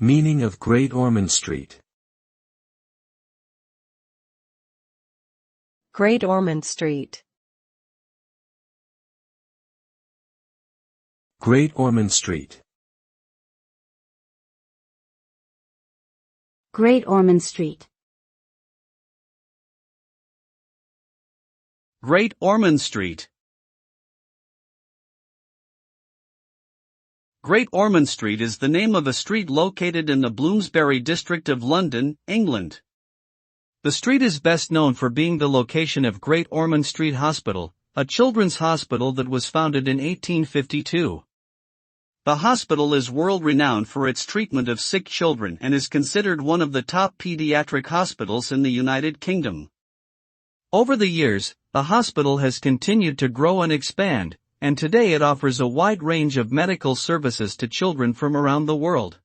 Meaning of Great Ormond Street. Great Ormond Street. Great Ormond Street. Great Ormond Street. Great Ormond Street. Great Ormond Street is the name of a street located in the Bloomsbury district of London, England. The street is best known for being the location of Great Ormond Street Hospital, a children's hospital that was founded in 1852. The hospital is world-renowned for its treatment of sick children and is considered one of the top pediatric hospitals in the United Kingdom. Over the years, the hospital has continued to grow and expand, and today it offers a wide range of medical services to children from around the world.